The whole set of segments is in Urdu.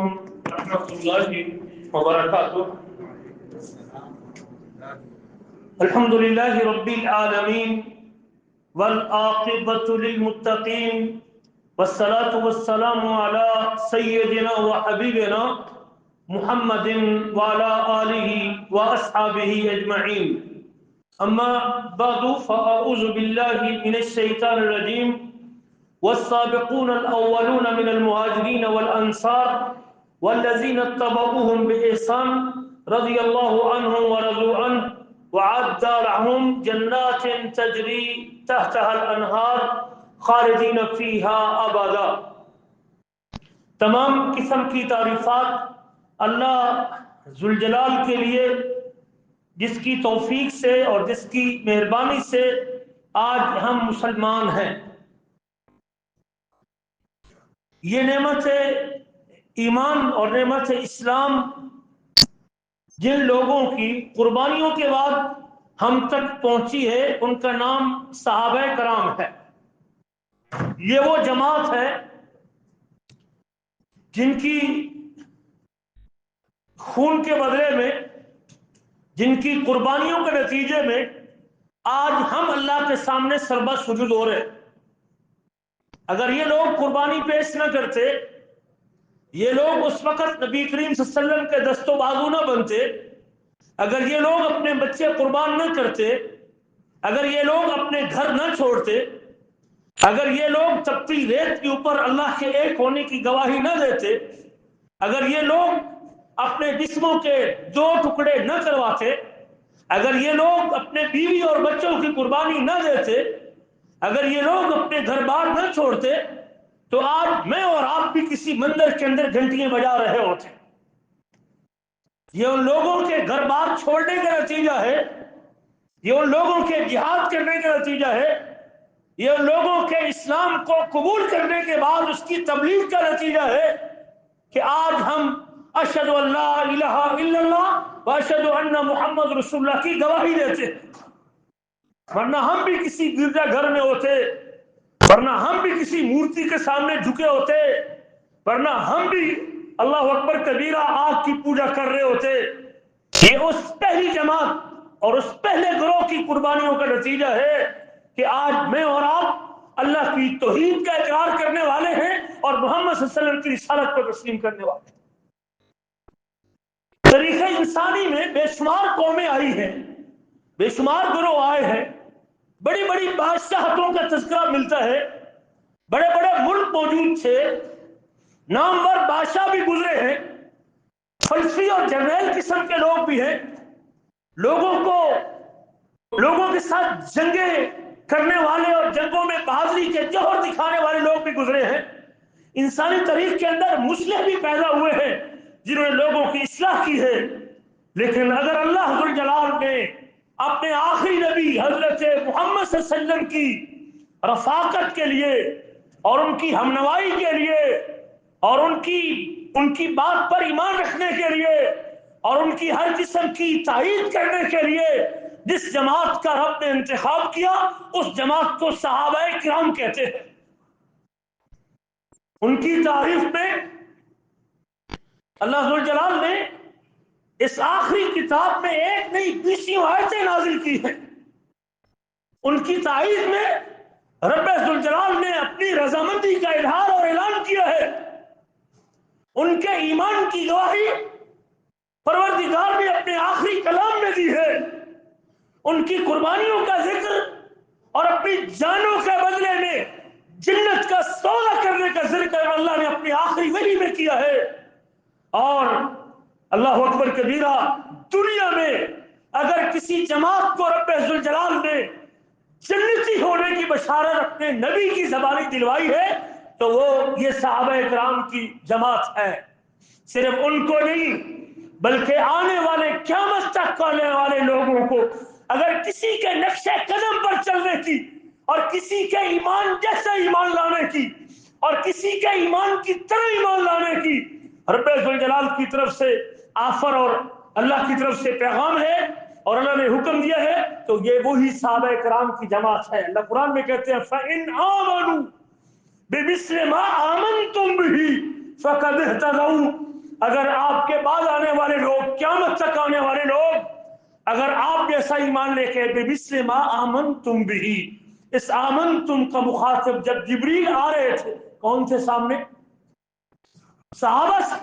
علیکم ورحمۃ اللہ وبرکاتہ۔ الحمد للہ رب العالمین والعاقبۃ للمتقین والصلاة والسلام علی سیدنا وحبیبنا محمد وعلی آلہ واصحابہ اجمعین، اما بعد فاعوذ باللہ من الشیطان الرجیم والسابقون الأولون من المهاجرين والأنصار والذين اتبعوهم بإحسان رضي الله عنهم ورضوا عنه وأعد لهم جنات تجري تحتها الأنهار خالدين فيها أبدا۔ تمام قسم کی تعریفات اللہ ذوالجلال کے لیے، جس کی توفیق سے اور جس کی مہربانی سے آج ہم مسلمان ہیں۔ یہ نعمت ایمان اور نعمت اسلام جن لوگوں کی قربانیوں کے بعد ہم تک پہنچی ہے، ان کا نام صحابہ کرام ہے۔ یہ وہ جماعت ہے جن کی خون کے بدلے میں، جن کی قربانیوں کے نتیجے میں آج ہم اللہ کے سامنے سربہ سجود ہو رہے۔ اگر یہ لوگ قربانی پیش نہ کرتے، یہ لوگ اس وقت نبی کریم صلی اللہ علیہ وسلم کے دست و بازو نہ بنتے، اگر یہ لوگ اپنے بچے قربان نہ کرتے، اگر یہ لوگ اپنے گھر نہ چھوڑتے، اگر یہ لوگ تپتی ریت کے اوپر اللہ کے ایک ہونے کی گواہی نہ دیتے، اگر یہ لوگ اپنے جسموں کے دو ٹکڑے نہ کرواتے، اگر یہ لوگ اپنے بیوی اور بچوں کی قربانی نہ دیتے، اگر یہ لوگ اپنے گھر بار نہ چھوڑتے، تو آج میں اور آپ بھی کسی مندر کے اندر گھنٹیاں بجا رہے ہوتے۔ یہ ان لوگوں کے گھر بار چھوڑنے کا نتیجہ ہے، یہ ان لوگوں کے جہاد کرنے کا نتیجہ ہے، یہ ان لوگوں کے اسلام کو قبول کرنے کے بعد اس کی تبلیغ کا نتیجہ ہے کہ آج ہم اشہد ان لا الہ الا اللہ واشہد ان محمد رسول اللہ کی گواہی دیتے ہیں۔ ورنہ ہم بھی کسی گرجا گھر میں ہوتے، ورنہ ہم بھی کسی مورتی کے سامنے جھکے ہوتے، ورنہ ہم بھی اللہ اکبر کبیرہ آگ کی پوجا کر رہے ہوتے۔ یہ اس پہلی جماعت اور اس پہلے گروہ کی قربانیوں کا نتیجہ ہے کہ آج میں اور آپ اللہ کی توحید کا اقرار کرنے والے ہیں اور محمد صلی اللہ علیہ وسلم کی رسالت کو تسلیم کرنے والے ہیں۔ تاریخ انسانی میں بے شمار قومیں آئی ہیں، بے شمار گروہ آئے ہیں، بڑی بڑی بادشاہتوں کا تذکرہ ملتا ہے، بڑے بڑے ملک موجود تھے، نامور بادشاہ بھی گزرے ہیں، فلسفی اور جرنیل قسم کے لوگ بھی ہیں، لوگوں کے ساتھ جنگیں کرنے والے اور جنگوں میں بہادری کے جوہر دکھانے والے لوگ بھی گزرے ہیں۔ انسانی تاریخ کے اندر مصلح بھی پیدا ہوئے ہیں جنہوں نے لوگوں کی اصلاح کی ہے، لیکن اگر اللہ ذوالجلال نے اپنے آخری نبی حضرت محمد صلی اللہ علیہ وسلم کی رفاقت کے لیے اور ان کی ہمنوائی کے لیے اور ان کی بات پر ایمان رکھنے کے لیے اور ان کی ہر قسم کی تائید کرنے کے لیے جس جماعت کا رب نے انتخاب کیا، اس جماعت کو صحابہ کرام کہتے ہیں۔ ان کی تعریف میں اللہ ذوالجلال نے اس آخری کتاب میں ایک نہیں 20 آیتیں نازل کی ہیں۔ ان کی تائید میں رب ذوالجلال نے اپنی رضامندی کا اظہار اور اعلان کیا ہے۔ ان کے ایمان کی گواہی پروردگار نے اپنے آخری کلام میں دی ہے۔ ان کی قربانیوں کا ذکر اور اپنی جانوں کے بدلے میں جنت کا سودا کرنے کا ذکر اللہ نے اپنی آخری وحی میں کیا ہے۔ اور اللہ اکبر کبیرہ، دنیا میں اگر کسی جماعت کو رب ذوالجلال نے جنتی ہونے کی بشارت اپنے نبی کی زبانی دلوائی ہے تو وہ یہ صحابہ کرام کی جماعت ہے۔ صرف ان کو نہیں بلکہ آنے والے قیامت تک آنے والے لوگوں کو اگر کسی کے نقش قدم پر چلنے کی اور کسی کے ایمان جیسے ایمان لانے کی اور کسی کے ایمان کی طرح ایمان لانے کی رب ذوالجلال کی طرف سے آفر اور اللہ کی طرف سے پیغام ہے اور اللہ نے حکم دیا ہے، تو یہ وہی صحابہ کرام کی جماعت ہے۔ اللہ قرآن میں کہتے ہیں فَإِنْ آمَنُوا بِمِثْلِ مَا آمَنْتُمْ بِهِ فَقَدْ اهْتَدَوْا، اگر آپ کے بعد آنے والے لوگ، قیامت تک آنے والے لوگ، اگر آپ جیسا ایمان لے کے بِمِثْلِ مَا آمَنْتُمْ بِهِ، اس آمنتم کا مخاطب جب جبریل آ رہے تھے کون تھے سامنے؟ صحابہ سے۔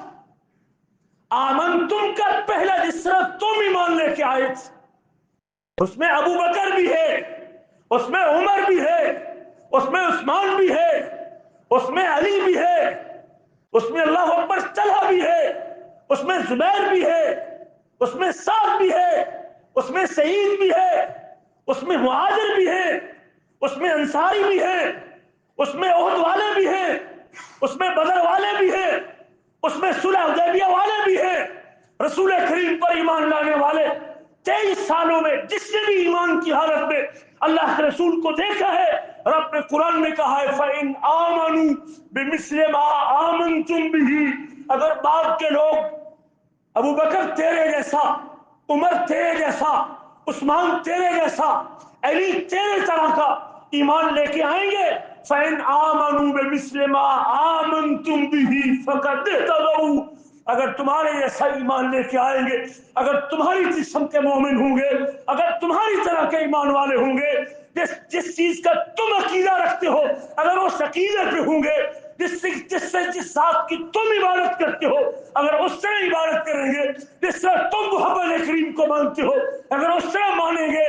آمنتم کا پہلا جس طرح تم ایمان لے کے آئے تھے، اس میں ابو بکر بھی ہے، اس میں عمر بھی ہے، اس میں عثمان بھی ہے، اس میں علی بھی ہے، اس میں اللہ اکبر طلحہ بھی ہے، اس میں زبیر بھی ہے، اس میں سعد بھی ہے، اس میں سعید بھی ہے، اس میں مہاجر بھی ہے، اس میں انصاری بھی ہے، اس میں احد والے بھی ہیں، اس میں بدر والے بھی ہیں، اس میں صلح حدیبیہ والے بھی ہیں۔ رسول کریم پر ایمان لانے والے 23 سالوں میں جس نے بھی ایمان کی حالت میں اللہ کے رسول کو دیکھا ہے، رب نے قرآن میں کہا ہے فَإِنْ آمَنُوا بِمِثْلِ مَا آمَنْتُمْ بِهِ، اگر بعد کے لوگ ابو بکر تیرے جیسا، عمر تیرے جیسا، عثمان تیرے جیسا، علی تیرے طرح کا ایمان لے کے آئیں گے، فَإِنْ آمَنُوا بِمِثْلِ مَا آمَنْتُمْ بِهِ فَقَدْ اهْتَدَوْا، اگر تمہارے جیسا ایمان لے کے آئیں گے، اگر تمہاری قسم کے مومن ہوں گے، اگر تمہاری طرح کے ایمان والے ہوں گے، جس چیز کا تم عقیدہ رکھتے ہو اگر وہ عقیدے پہ ہوں گے، جس ذات کی تم عبادت کرتے ہو اگر اس طرح عبادت کریں گے، جس طرح تم محمد کریم کو مانتے ہو اگر اس طرح مانیں گے،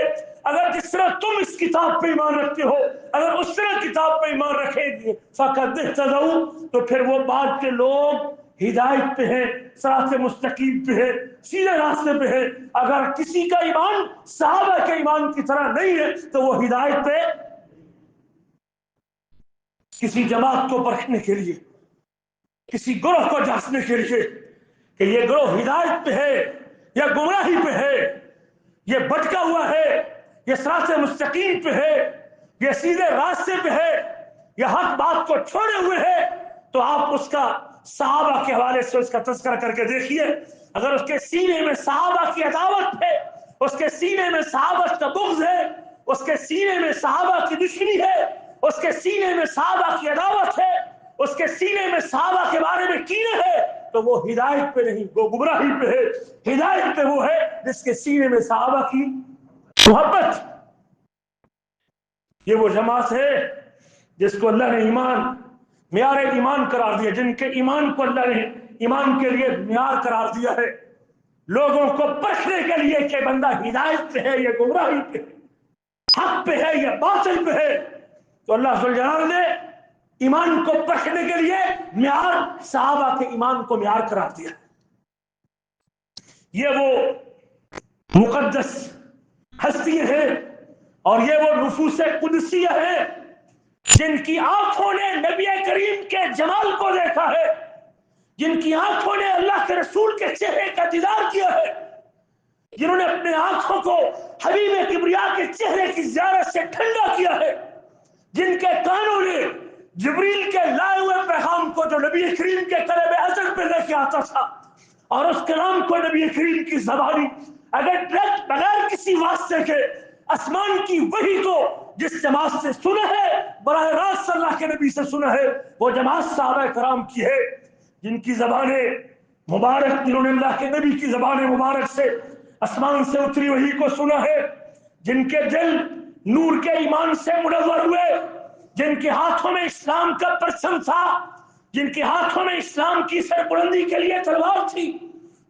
اگر جس طرح تم اس کتاب پہ ایمان رکھتے ہو اگر اس طرح کتاب پہ ایمان رکھیں گے، فقد اہتدوا، تو پھر وہ بعد کے لوگ ہدایت پہ ہے، صراط مستقیم پہ ہے، سیدھے راستے پہ ہے۔ اگر کسی کا ایمان صحابہ کے ایمان کی طرح نہیں ہے تو وہ ہدایت پہ۔ کسی جماعت کو پرکھنے کے لیے، کسی گروہ کو جانچنے کے لیے کہ یہ گروہ ہدایت پہ ہے یا گمراہی پہ ہے، یہ بھٹکا ہوا ہے، یہ صراط مستقیم پہ ہے، یہ سیدھے راستے پہ ہے، یہ حق بات کو چھوڑے ہوئے ہے، تو آپ اس کا صحابہ کے حوالے سے اس کا تذکرہ کر کے دیکھیے۔ اگر اس کے سینے میں صحابہ کی عداوت ہے، اس کے سینے میں صحابہ کا بغض ہے، اس کے سینے میں صحابہ کی دشمنی ہے، اس کے سینے میں صحابہ کی عداوت ہے، اس کے سینے میں صحابہ کے بارے میں کینے ہے، تو وہ ہدایت پہ نہیں، وہ گمراہی پہ ہے۔ ہدایت پہ وہ ہے جس کے سینے میں صحابہ کی محبت۔ یہ وہ جماعت ہے جس کو اللہ نے ایمان، معیار ایمان قرار دیا، جن کے ایمان کو اللہ نے ایمان کے لیے معیار قرار دیا ہے، لوگوں کو پرکھنے کے لیے کہ بندہ ہدایت پہ ہے یا گمراہی پہ، حق پہ ہے یا باطل پہ ہے، تو اللہ ذو الجلال نے ایمان کو پرکھنے کے لیے معیار صحابہ کے ایمان کو معیار قرار دیا۔ یہ وہ مقدس ہستی ہے اور یہ وہ نفوس قدسیہ ہے جن کی آنکھوں نے نبی کریم کے جمال کو دیکھا ہے، جن کی آنکھوں نے اللہ کے رسول کے چہرے کا دیدار کیا ہے، جنہوں نے اپنے آنکھوں کو حبیب کبریا کے چہرے کی زیارت سے ٹھنڈا کیا ہے، جن کے کانوں نے جبریل کے لائے ہوئے پیغام کو جو نبی کریم کے قلب ازل پہ لے کے آتا تھا، اور اس کلام کو نبی کریم کی زبانی اگر بغیر کسی واسطے کے آسمان کی وحی کو جس جماعت سے سنا ہے، براہ راست اللہ کے نبی سے سنا ہے، وہ جماعت صحابہ کرام کی ہے، جن کی زبانیں مبارک، جنہوں نے اللہ کے نبی کی زبان مبارک سے آسمان سے اتری وحی کو سنا ہے، جن کے دل نور کے ایمان سے منور ہوئے، جن کے ہاتھوں میں اسلام کا پرچم تھا، جن کے ہاتھوں میں اسلام کی سربلندی کے لیے تلوار تھی،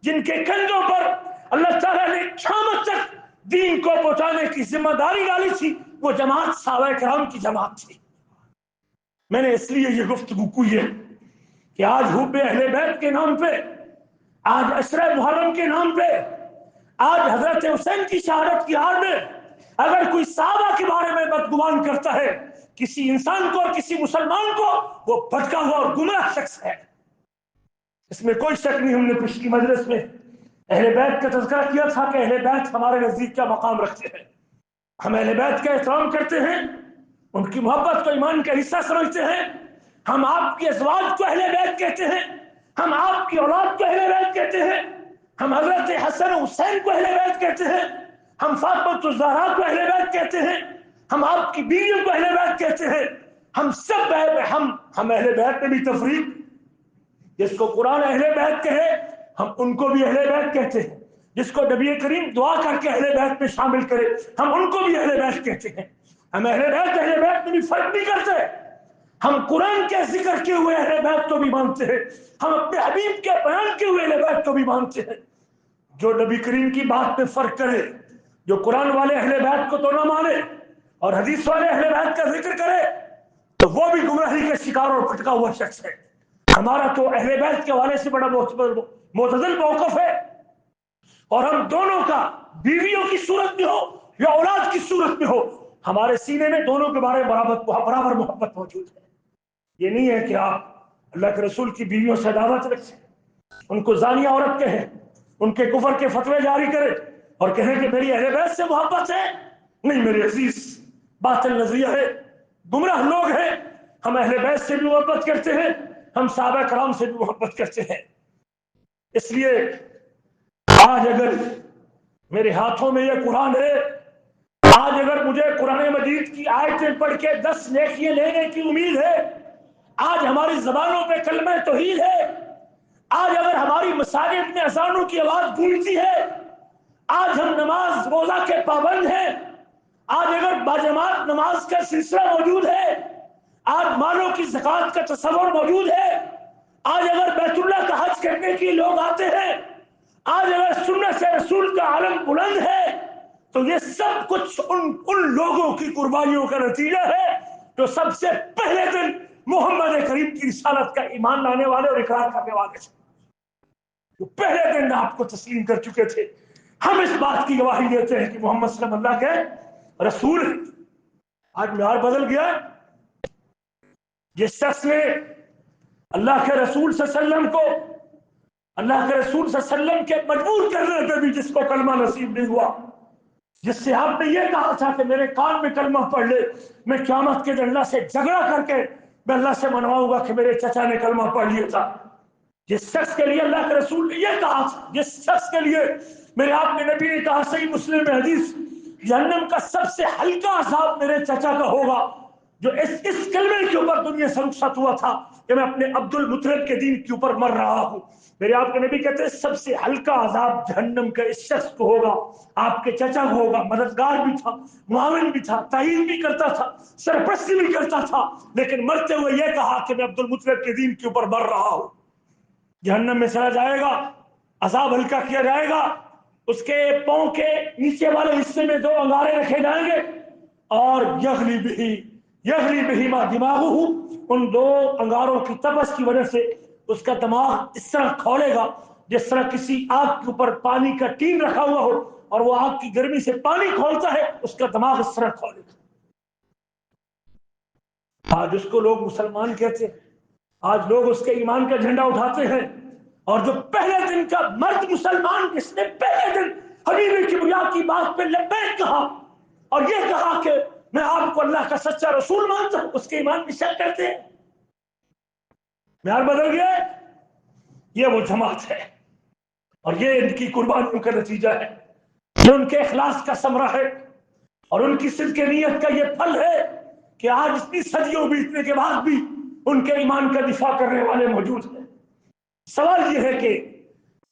جن کے کندھوں پر اللہ تعالیٰ نے قیامت تک دین کو پہنچانے کی ذمہ داری ڈالی تھی، وہ جماعت صحابہ کرام کی جماعت تھی۔ میں نے اس لیے یہ گفتگو کی ہے کہ آج حب اہل بیت کے نام پہ، آج عشرہ محرم کے نام پہ، آج حضرت حسین کی شہادت کی آڑ میں اگر کوئی صحابہ کے بارے میں بدگمان کرتا ہے کسی انسان کو اور کسی مسلمان کو، وہ بھٹکا ہوا اور گمراہ شخص ہے، اس میں کوئی شک نہیں۔ ہم نے پچھلی مجلس میں اہل بیت کا تذکرہ کیا تھا کہ اہل بیت ہمارے نزدیک کیا مقام رکھتے ہیں، ہم اہل بیت کا احترام کرتے ہیں، ان کی محبت کو ایمان کا حصہ سمجھتے ہیں، ہم آپ کی ازواج کو اہل بیت کہتے ہیں، ہم آپ کی اولاد کو اہل بیت کہتے ہیں، ہم حضرت حسن حسین کو اہل بیت کہتے ہیں، ہم فاطمہ الزہرا کو اہل بیت کہتے ہیں، ہم آپ کی بیویوں کو اہل بیت کہتے ہیں، ہم سب ہم اہل بیت میں بھی تفریق جس کو قرآن اہل بیت کہے ہم ان کو بھی اہل بیت کہتے ہیں، جس کو نبی کریم دعا کر کے اہل بیت میں شامل کرے ہم ان کو بھی اہل بیت کہتے ہیں۔ ہم اہل بیت میں بھی فرق نہیں کرتے، ہم قرآن کے ذکر کیے ہوئے اہل بیت کو بھی مانتے ہیں، ہم اپنے حبیب کے بیان کیے ہوئے اہل بیت کو بھی مانتے ہیں۔ جو نبی کریم کی بات میں فرق کرے، جو قرآن والے اہل بیت کو تو نہ مانے اور حدیث والے اہل بیت کا ذکر کرے تو وہ بھی گمراہی کے شکار اور بھٹکا ہوا شخص ہے۔ ہمارا تو اہل بیت کے حوالے سے بڑا معتدل موقف ہے، اور ہم دونوں کا بیویوں کی صورت میں ہو یا اولاد کی صورت میں ہو ہمارے سینے میں دونوں کے بارے برابر محبت موجود ہے۔ یہ نہیں ہے کہ آپ اللہ کے رسول کی بیویوں سے عداوت رکھیں، ان کو زانیہ عورت کہیں، ان کے کفر کے فتوے جاری کریں اور کہیں کہ میری اہل بیت سے محبت ہے۔ نہیں میرے عزیز، باطل نظریہ ہے، گمراہ لوگ ہیں۔ ہم اہل بیت سے بھی محبت کرتے ہیں، ہم صحابہ کرام سے بھی محبت کرتے ہیں۔ اس لیے آج اگر میرے ہاتھوں میں یہ قرآن ہے، آج اگر مجھے قرآن مجید کی آیتیں پڑھ کے 10 نیکیاں لینے کی امید ہے، آج ہماری زبانوں پہ کلمہ توحید ہے، آج اگر ہماری مساجد میں اذانوں کی آواز گونجتی ہے، آج ہم نماز روزہ کے پابند ہیں، آج اگر باجماعت نماز کا سلسلہ موجود ہے، آج مالوں کی زکوٰۃ کا تصور موجود ہے، آج اگر بیت اللہ کا حج کرنے کے لوگ آتے ہیں، آج اگر سنت رسول کا عالم بلند ہے، تو یہ سب کچھ ان لوگوں کی قربانیوں کا نتیجہ ہے جو سب سے پہلے دن محمد کریم کی رسالت کا ایمان لانے والے اور اقرار کرنے والے تھے، جو پہلے دن آپ کو تسلیم کر چکے تھے۔ ہم اس بات کی گواہی دیتے ہیں کہ محمد صلی اللہ علیہ وسلم اللہ کے رسول ہیں۔ آج معیار بدل گیا، جس شخص نے اللہ کے رسول صلی اللہ علیہ وسلم کو، اللہ کے رسول صلی اللہ علیہ وسلم کے مجبور کرنے پہ بھی جس کو کلمہ نصیب نہیں ہوا، جس سے آپ نے یہ کہا تھا کہ میرے کان میں کلمہ پڑھ لے، میں قیامت کے دن اللہ سے جھگڑا کر کے میں اللہ سے منواؤں گا کہ میرے چچا نے کلمہ پڑھ لیا تھا، جس شخص کے لیے اللہ کے رسول نے یہ کہا تھا، جس شخص کے لیے میرے آپ کے نبی نے کہا، صحیح مسلم میں حدیث، جہنم کا سب سے ہلکا عذاب میرے چچا کا ہوگا، جو اس کلمے کے اوپر دنیا سے رخصت ہوا تھا کہ میں اپنے عبد المطلب کے دین کے اوپر مر رہا ہوں۔ میرے آپ کے نبی کہتے ہیں سب سے ہلکا عذاب جہنم کا اس شخص کو ہوگا، آپ کے چچا کو ہوگا۔ مددگار بھی تھا، معاون بھی تھا، تعین بھی کرتا تھا، سرپرستی بھی کرتا تھا، لیکن مرتے ہوئے یہ کہا کہ میں عبد المطلب کے دین کے اوپر مر رہا ہوں۔ جہنم میں چلا جائے گا، عذاب ہلکا کیا جائے گا، اس کے پاؤں کے نیچے والے حصے میں 2 انگارے رکھے جائیں گے، اور یغلی بہما دماغہ، ان 2 انگاروں کی تپش کی وجہ سے اس کا دماغ اس طرح کھولے گا جس طرح کسی آگ کے اوپر پانی کا ٹین رکھا ہوا ہو اور وہ آگ کی گرمی سے پانی کھولتا ہے، اس کا دماغ اس طرح کھولے گا۔ آج اس کو لوگ مسلمان کہتے ہیں، آج لوگ اس کے ایمان کا جھنڈا اٹھاتے ہیں، اور جو پہلے دن کا مرد مسلمان جس نے پہلے دن حبیب کبریا کی بات پہ لبیک کہا اور یہ کہا کہ میں آپ کو اللہ کا سچا رسول مانتا ہوں، اس کے ایمان میں شک کرتے ہیں۔ معیار بدل گیا، یہ وہ جماعت ہے اور یہ ان کی قربانیوں کا نتیجہ ہے، یہ ان کے اخلاص کا ثمرہ ہے اور ان کی صدق نیت کا یہ پھل ہے کہ آج اتنی صدیوں بیتنے کے بعد بھی ان کے ایمان کا دفاع کرنے والے موجود ہیں۔ سوال یہ ہے کہ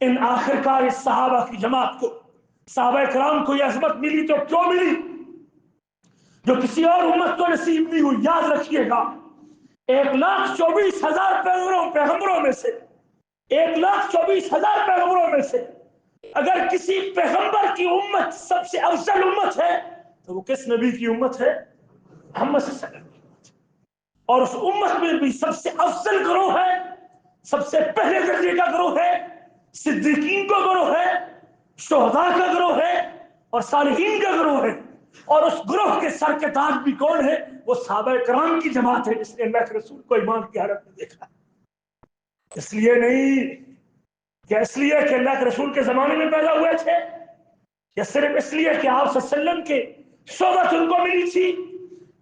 ان آخرکار اس صحابہ کی جماعت کو، صحابہ کرام کو یہ عظمت ملی تو کیوں ملی جو کسی اور امت کو نصیب نہیں ہوئی؟ یاد رکھیے گا، 1,24,000 پیغمبروں میں سے 1,24,000 پیغمبروں میں سے اگر کسی پیغمبر کی امت سب سے افضل امت ہے تو وہ کس نبی کی امت ہے؟ محمد صلی اللہ علیہ وسلم کی امت۔ اور اس امت میں بھی سب سے افضل گروہ ہے، سب سے پہلے درجے کا گروہ ہے، صدیقین کا گروہ ہے، شہداء کا گروہ ہے اور صالحین کا گروہ ہے، اور اس گروہ کے سر کے تاج بھی کون ہے؟ وہ صحابہ کرام کی جماعت ہے جس نے اللہ کے رسول کو ایمان کی حالت میں دیکھا۔ اس لیے نہیں کہ اس لیے کہ اللہ کے رسول کے زمانے میں پیدا ہوئے تھے، یا صرف اس لیے کہ آپ صلی اللہ علیہ وسلم کے صحبت ان کو ملی تھی۔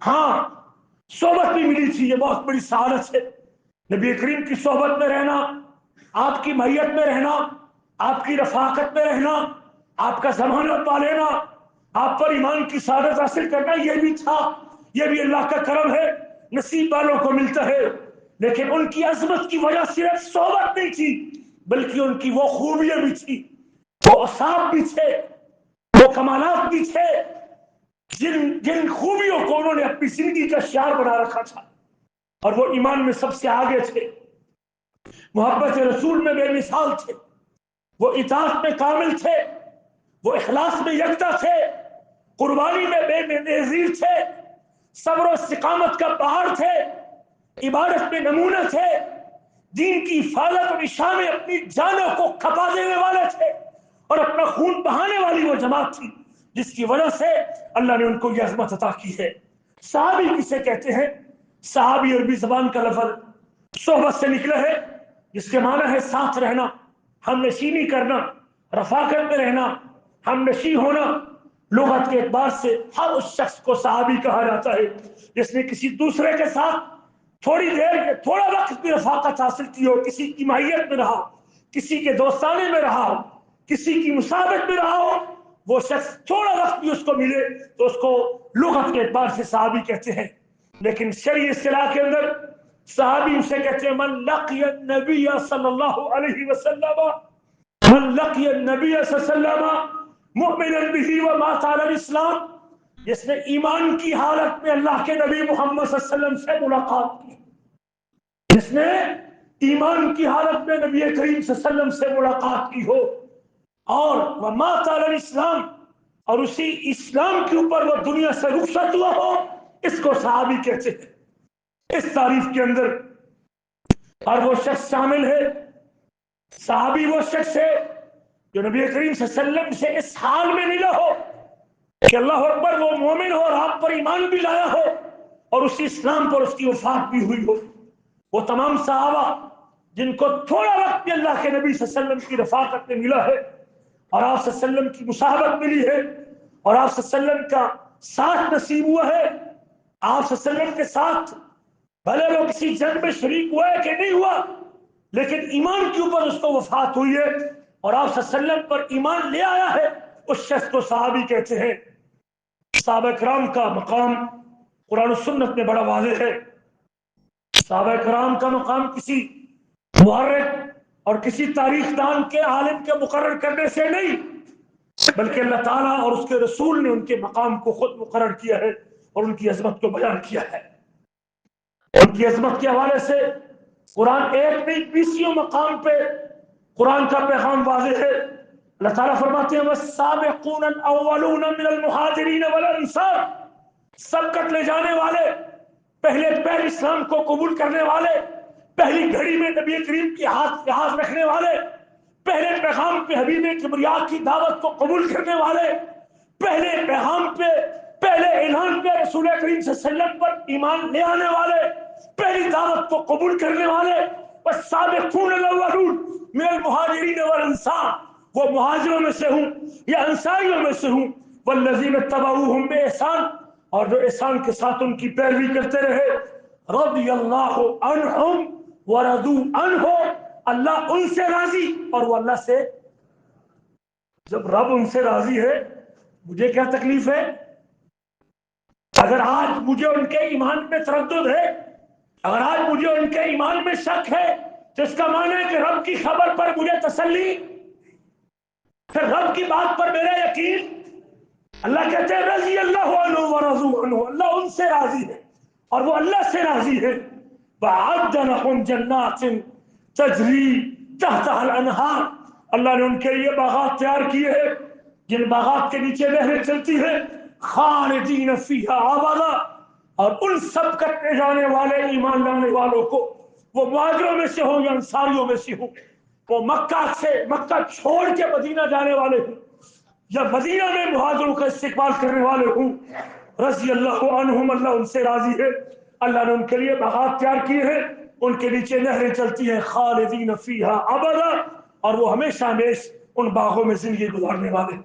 ہاں صحبت بھی ملی تھی، یہ بہت بڑی سعادت ہے، نبی کریم کی صحبت میں رہنا، آپ کی معیت میں رہنا، آپ کی رفاقت میں رہنا، آپ کا ضمانت پا لینا، آپ پر ایمان کی سعادت حاصل کرنا، یہ بھی تھا، یہ بھی اللہ کا کرم ہے، نصیب والوں کو ملتا ہے۔ لیکن ان کی عظمت کی وجہ صرف صحبت نہیں تھی بلکہ ان کی وہ خوبیاں بھی تھی، وہ اوصاف بھی تھے، وہ کمالات بھی تھے جن خوبیوں کو انہوں نے اپنی زندگی کا شعار بنا رکھا تھا، اور وہ ایمان میں سب سے آگے تھے، محبت رسول میں بے مثال تھے، وہ اطاعت میں کامل تھے، وہ اخلاص میں یکتا تھے، قربانی میں بے نظیر تھے، صبر و استقامت کا پہاڑ تھے، عبادت میں نمونہ تھے، دین کی حفاظت اور عشاء میں اپنی جانوں کو کھپا دینے والے تھے، اور اپنا خون بہانے والی وہ جماعت تھی جس کی وجہ سے اللہ نے ان کو یہ عظمت عطا کی ہے۔ صحابی کسے کہتے ہیں؟ صحابی عربی زبان کا لفظ صحبت سے نکلا ہے، جس کے معنی ہے ساتھ رہنا، ہم نشینی کرنا، رفاقت میں رہنا، ہم نشی ہونا۔ لغت کے اعتبار سے ہر اس شخص کو صحابی کہا جاتا ہے جس نے کسی دوسرے کے ساتھ تھوڑی دیر تھوڑا وقت بھی رفاقت حاصل کی ہو، کسی کی مائیت میں رہا، کسی کے دوستانے میں رہا ہو، کسی کی مسابقت میں رہا ہو، وہ شخص تھوڑا وقت بھی اس کو ملے تو اس کو لغت کے اعتبار سے صحابی کہتے ہیں۔ لیکن شرعی اصطلاح کے اندر صحابی اسے کہتے ہیں من لقی النبی صلی اللہ علیہ وسلم، من لقی النبی صلی اللہ علیہ وسلم مؤمنا به ومات علی الاسلام، جس نے ایمان کی حالت میں اللہ کے نبی محمد صلی اللہ علیہ وسلم سے ملاقات کی، جس نے ایمان کی حالت میں نبی کریم صلی اللہ علیہ وسلم سے ملاقات کی ہو، اور ومات علی الاسلام، اور اسی اسلام کے اوپر وہ دنیا سے رخصت ہوا ہو، اس کو صحابی کہتے ہیں۔ اس تعریف کے اندر اور وہ شخص شامل ہے، صحابی وہ شخص ہے جو نبی کریم صلی اللہ علیہ وسلم سے اس حال میں ملا ہو کہ اللہ اکبر وہ مومن ہو اور آپ پر ایمان بھی لایا ہو اور اسی اسلام پر اس کی وفات بھی ہوئی ہو۔ وہ تمام صحابہ جن کو تھوڑا وقت بھی اللہ کے نبی صلی اللہ علیہ وسلم کی رفاقت میں ملا ہے اور آپ صلی اللہ علیہ وسلم کی مصاحبت ملی ہے اور آپ صلی اللہ علیہ وسلم کا ساتھ نصیب ہوا ہے، آپ صلی اللہ علیہ وسلم کے ساتھ بھلے وہ کسی جنگ میں شریک ہوا ہے کہ نہیں ہوا، لیکن ایمان کے اوپر اس کو وفات ہوئی ہے اور آپ صلی اللہ علیہ وسلم پر ایمان لے آیا ہے، اس شخص کو صحابی کہتے ہیں۔ صحابہ کرام کا مقام قرآن و سنت میں بڑا واضح ہے۔ صحابہ کرام کا مقام کسی محرک اور کسی تاریخ دان کے عالم کے مقرر کرنے سے نہیں، بلکہ اللہ تعالیٰ اور اس کے رسول نے ان کے مقام کو خود مقرر کیا ہے اور ان کی عظمت کو بیان کیا ہے۔ ان کی عظمت کے حوالے سے قرآن ایک نہیں 20 مقام پہ قرآن کا پیغام واضح ہے۔ اللہ تعالیٰ فرماتے ہیں والسابقون الاولون من المہاجرین والانصار، سبقت لے جانے والے، پہلے پہل اسلام کو قبول کرنے والے، پہلی گھڑی میں نبی کریم کی ہاتھ رکھنے والے، پہلے پیغام پہ حبیب کبریا کی دعوت کو قبول کرنے والے، پہلے پیغام پہ پہلے اعلان پہ رسول کریم صلی اللہ علیہ وسلم پر ایمان لے آنے والے، پہلی دعوت کو قبول کرنے والے، والسابقون الاولون من المہاجرین والانصار، وہ مہاجروں میں سے ہوں یا انصاریوں میں سے ہوں، والذین اتبعوہم بإحسان، اور جو احسان کے ساتھ ان کی پیروی کرتے رہے، رضی اللہ عنہم ورضوا عنہ، اللہ ان سے راضی اور وہ اللہ سے۔ جب رب ان سے راضی ہے مجھے کیا تکلیف ہے؟ اگر آج مجھے ان کے ایمان میں تردد ہے، اگر آج مجھے ان کے ایمان میں شک ہے تو اس کا معنی ہے کہ رب کی خبر پر مجھے تسلی، پھر رب کی بات پر میرا یقین۔ اللہ کہتے ہیں رضی اللہ عنہ ورضوا عنہ، اللہ ان سے راضی ہے اور وہ اللہ سے راضی ہے۔ وَأَعَدَّ لَهُمْ جَنَّاتٍ تَجْرِي تَحْتَهَا الْأَنْهَارُ، اللہ نے ان کے لیے باغات تیار کیے ہیں جن باغات کے نیچے نہریں چلتی ہیں، خالدین فیہا ابدا، اور ان سب کرنے جانے والے ایمان لانے والوں کو، وہ مہاجروں میں سے ہوں یا انصاریوں میں سے ہوں، وہ مکہ چھوڑ کے مدینہ جانے والے ہوں یا مدینہ میں مہاجروں کا استقبال کرنے والے ہوں، رضی اللہ عنہم، اللہ ان سے راضی ہے، اللہ نے ان کے لیے باغات تیار کیے ہیں، ان کے نیچے نہریں چلتی ہیں، خالدین فیہا ابدا، اور وہ ہمیشہ ہمیش ان باغوں میں زندگی گزارنے والے۔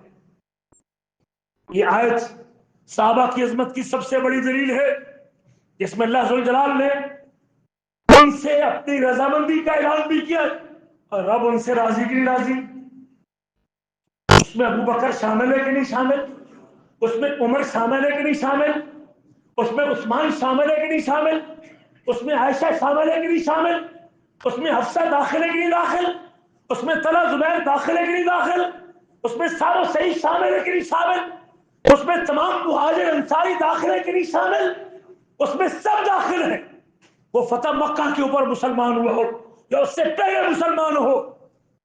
یہ آیت صحابہ کی عظمت کی سب سے بڑی دلیل ہے، جس میں اللہ ذوالجلال نے ان سے اپنی رضامندی کا اعلان بھی کیا، اور رب ان سے راضی کی نہیں راضی۔ اس میں ابو بکر شامل ہے کہ نہیں شامل؟ اس میں عمر شامل ہے کہ نہیں شامل؟ اس میں عثمان شامل ہے کہ نہیں شامل؟ اس میں عائشہ شامل ہے کہ نہیں شامل، اس میں حفصہ داخل ہے کہ نہیں داخل، اس میں طلحہ زبیر داخل ہے کہ نہیں داخل، اس میں سارو صحیح شامل ہے کہ نہیں شامل، اس میں تمام مہاجر انصاری داخل ہے کہ نہیں شامل، اس میں سب داخل ہیں۔ وہ فتح مکہ کے اوپر مسلمان ہوا ہو یا اس سے پہلے مسلمان ہو،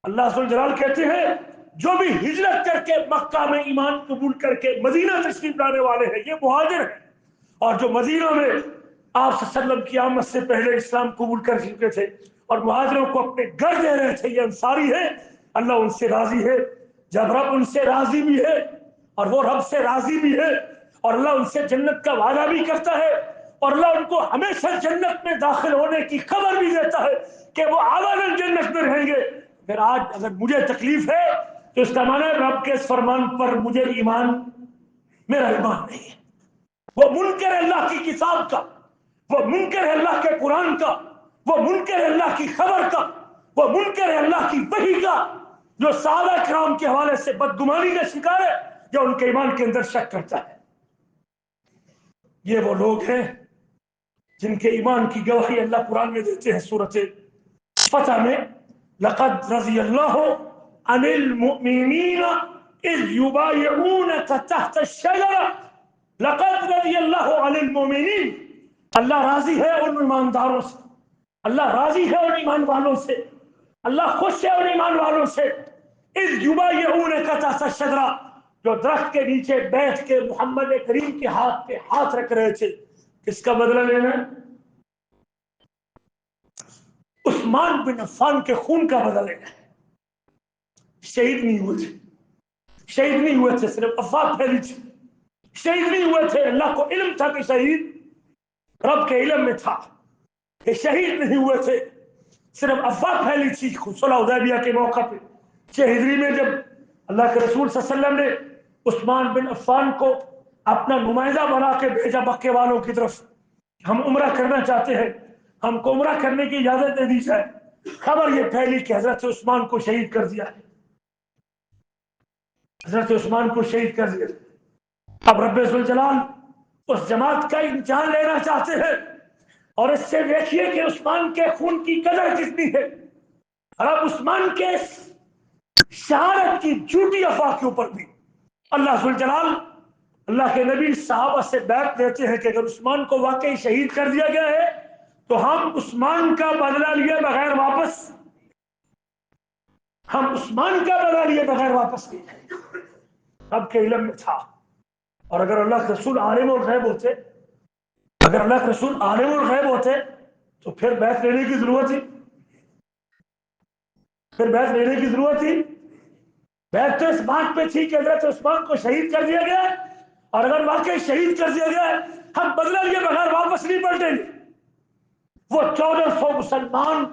اللہ سبحانہ جلال کہتے ہیں جو بھی ہجرت کر کے مکہ میں ایمان قبول کر کے مدینہ تشریف لانے والے ہیں یہ مہاجر ہیں، اور جو مدینہ میں آپ صلی اللہ علیہ وسلم کی آمد سے پہلے اسلام قبول کر چکے تھے اور مہاجروں کو اپنے گھر دے رہے تھے، یہ انصاری ہے، اللہ ان سے راضی ہے۔ جب رب ان سے راضی بھی ہے اور وہ رب سے راضی بھی ہے اور اللہ ان سے جنت کا وعدہ بھی کرتا ہے اور اللہ ان کو ہمیشہ جنت میں داخل ہونے کی خبر بھی دیتا ہے کہ وہ آباداً جنت میں رہیں گے، پھر آج اگر مجھے تکلیف ہے تو اس کا معنی ہے رب کے اس فرمان پر مجھے ایمان، میرا ایمان نہیں ہے۔ وہ منکر ہے اللہ کی کتاب کا، وہ منکر ہے اللہ کے قرآن کا، وہ منکر ہے اللہ کی خبر کا، وہ منکر ہے اللہ کی وحی کا، جو صحابہ کرام کے حوالے سے بدگمانی کا شکار ہے یا ان کے ایمان کے اندر شک کرتا ہے۔ یہ وہ لوگ ہیں جن کے ایمان کی گواہی اللہ قرآن میں دیتے ہیں سورۃ فتح میں، لقد رضی اللہ عن المؤمنین اذ یبایعونک تحت الشجرہ، لقد رضی اللہ عن المؤمنین، اللہ راضی ہے ان ایمانداروں سے، اللہ راضی ہے ان ایمان والوں سے، اللہ خوش ہے ان ایمان والوں سے، اذ یبایعونک تحت الشجرہ، جو درخت کے نیچے بیٹھ کے محمد کریم کے ہاتھ پہ ہاتھ رکھ رہے تھے۔ کس کا بدلہ لینا؟ عثمان بن عفان کے خون کا بدلہ لینا۔ شہید نہیں ہوئے تھے، شہید نہیں ہوئے تھے، صرف افواہ پھیلی تھی، شہید نہیں ہوئے تھے، اللہ کو علم تھا کہ شہید رب کے علم میں تھا کہ شہید نہیں ہوئے تھے، صرف افواہ پھیلی تھی۔ صلح حدیبیہ کے موقع پہ 6 ہجری میں جب اللہ کے رسول صلی اللہ علیہ وسلم نے عثمان بن عفان کو اپنا نمائندہ بنا کے بھیجا مکے والوں کی طرف، ہم عمرہ کرنا چاہتے ہیں، ہم کو عمرہ کرنے کی اجازت دے دی جائے، خبر یہ پھیلی کہ حضرت عثمان کو شہید کر دیا ہے، حضرت عثمان کو شہید کر دیا۔ اب رب ذوالجلال اس جماعت کا امتحان لینا چاہتے ہیں اور اس سے دیکھیے کہ عثمان کے خون کی قدر کتنی ہے، اور اب عثمان کے شہادت کی جھوٹی افواہ کے اوپر بھی اللہ ذوالجلال، اللہ کے نبی صحابہ سے بیعت دیتے ہیں کہ اگر عثمان کو واقعی شہید کر دیا گیا ہے تو ہم عثمان کا بدلہ لیے بغیر واپس، ہم عثمان کا بدلہ لیے بغیر واپس نہیں جائیں گے۔ رب کے علم میں تھا، اور اگر اللہ کے رسول عالم الغیب ہوتے، اگر اللہ کے رسول عالم الغیب ہوتے تو پھر بیعت لینے کی ضرورت تھی، پھر بیعت لینے کی ضرورت تھی؟ بیعت تو اس بات پہ تھی کہ حضرت عثمان کو شہید کر دیا گیا ہے، اور اگر واقعی شہید کر دیا گیا ہے ہم بدلہ لیے بغیر واپس نہیں پلٹیں گے۔ وہ 1400 مسلمان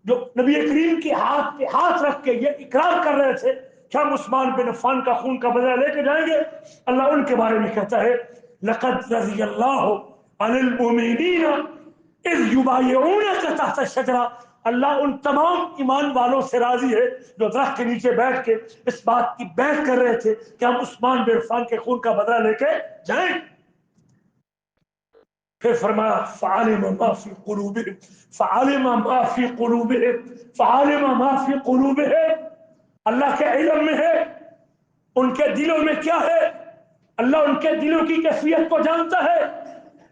جو نبی کریم کے ہاتھ پہ ہاتھ رکھ کے یہ اقرار کر رہے تھے کہ ہم عثمان بن عفان کا خون کا بدلہ لے کے جائیں گے، اللہ ان کے بارے میں کہتا ہے لقد رضی اللہ عن المؤمنین اذ یبایعونک تحت الشجرہ، اللہ ان تمام ایمان والوں سے راضی ہے جو درخت کے نیچے بیٹھ کے اس بات کی بیعت کر رہے تھے کہ ہم عثمان بن عفان کے خون کا بدلہ لے کے جائیں۔ پھر فرمایا فعلم ما فی قلوبہم، فعلم ما فی قلوبہم، فعلم ما فی قلوبہم، اللہ کے علم میں ہے ان کے دلوں میں کیا ہے، اللہ ان کے دلوں کی کیفیت کو جانتا ہے،